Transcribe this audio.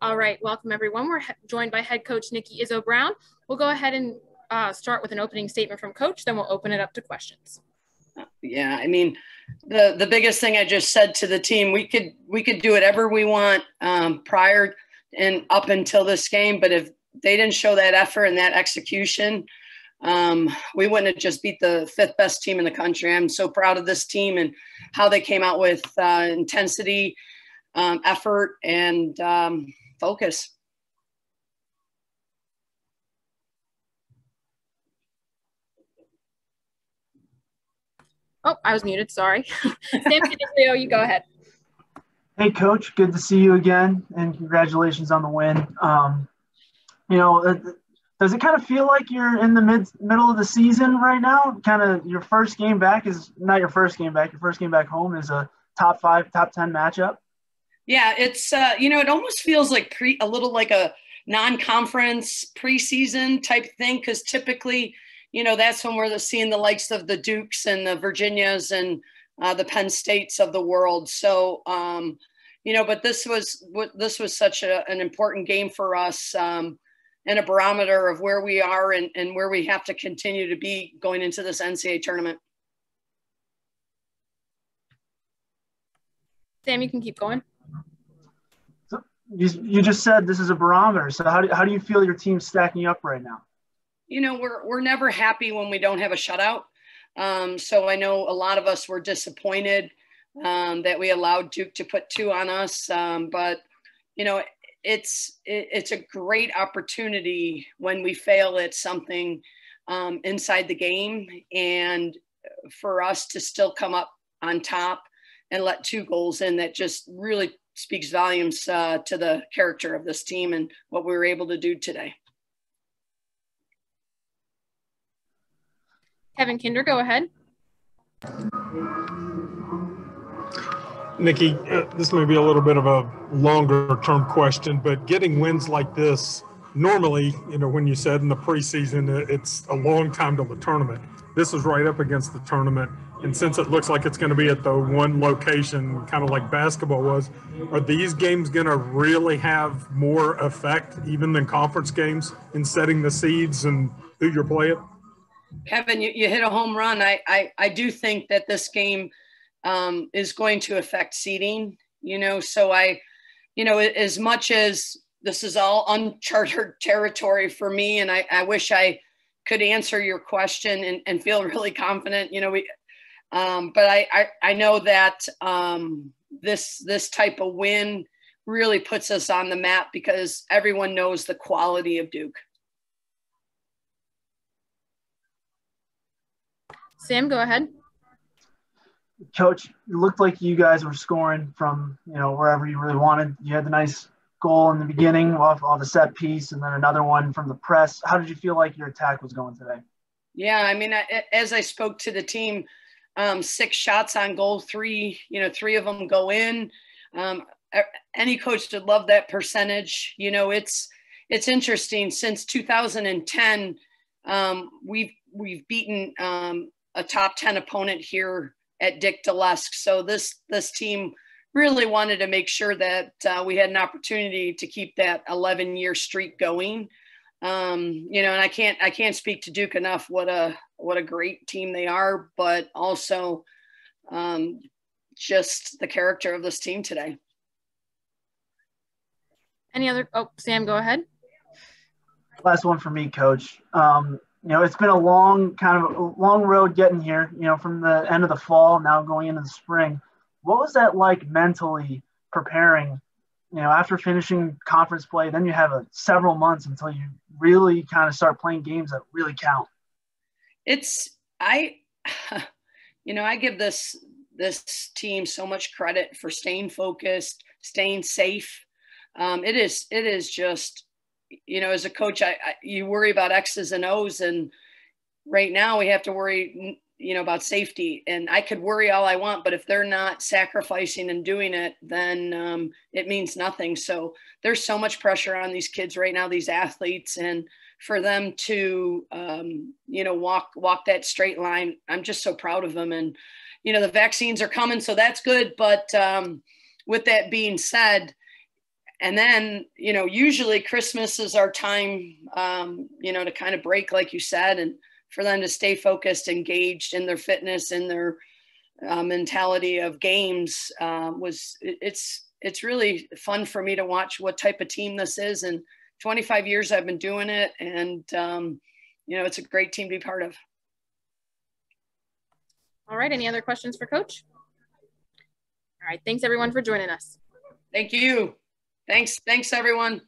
All right, welcome everyone. We're joined by head coach Nikki Izzo-Brown. We'll go ahead and start with an opening statement from coach, then we'll open it up to questions. Yeah, I mean, the biggest thing I just said to the team, we could do whatever we want prior and up until this game, but if they didn't show that effort and that execution, we wouldn't have just beat the fifth best team in the country. I'm so proud of this team and how they came out with intensity, effort, and focus. Oh, I was muted. Sorry. Sam, you go ahead. Hey, Coach. Good to see you again, and congratulations on the win. Does it kind of feel like you're in the middle of the season right now? Kind of your first game back is not your first game back. Your first game back home is a top 5, top 10 matchup. Yeah, it's it almost feels like a little like a non-conference preseason type thing, because typically, that's when we're seeing the likes of the Dukes and the Virginias and the Penn States of the world. So, but this was such an important game for us, and a barometer of where we are and where we have to continue to be going into this NCAA tournament. Sam, you can keep going. So you just said this is a barometer. So how do you feel your team's stacking up right now? We're never happy when we don't have a shutout. So I know a lot of us were disappointed that we allowed Duke to put 2 on us. But it's a great opportunity when we fail at something inside the game, and for us to still come up on top and let 2 goals in. That just really speaks volumes to the character of this team and what we were able to do today. Kevin Kinder, go ahead. Nikki, this may be a little bit of a longer term question, but getting wins like this, normally, when you said in the preseason, it's a long time till the tournament. This is right up against the tournament. And since it looks like it's going to be at the one location, kind of like basketball was, are these games going to really have more effect even than conference games in setting the seeds and who you're playing? Kevin, you hit a home run. I do think that this game is going to affect seeding, so as much as this is all uncharted territory for me, and I wish I could answer your question and feel really confident, but I know that this type of win really puts us on the map because everyone knows the quality of Duke. Sam, go ahead. Coach, it looked like you guys were scoring from, wherever you really wanted. You had the nice goal in the beginning off the set piece and then another one from the press. How did you feel like your attack was going today? Yeah, I mean, as I spoke to the team, 6 shots on goal, 3 of them go in. Any coach would love that percentage. It's interesting. Since 2010, we've beaten a top 10 opponent here at Dick Delesk. So this team really wanted to make sure that we had an opportunity to keep that 11-year streak going. And I can't speak to Duke enough what a great team they are, but also just the character of this team today. Any other? Oh, Sam, go ahead. Last one for me, Coach. It's been a long road getting here, from the end of the fall, now going into the spring. What was that like mentally preparing, after finishing conference play? Then you have several months until you really kind of start playing games that really count. I give this team so much credit for staying focused, staying safe. It is just, as a coach, you worry about X's and O's, and right now we have to worry, about safety. And I could worry all I want, but if they're not sacrificing and doing it, then it means nothing. So there's so much pressure on these kids right now, these athletes, and for them to, walk that straight line, I'm just so proud of them. And, the vaccines are coming, so that's good. But with that being said, And then, you know, usually Christmas is our time, you know, to kind of break, like you said, and for them to stay focused, engaged in their fitness and their mentality of games. It's really fun for me to watch what type of team this is. And 25 years I've been doing it. And, you know, it's a great team to be part of. All right. Any other questions for Coach? All right. Thanks everyone for joining us. Thank you. Thanks everyone.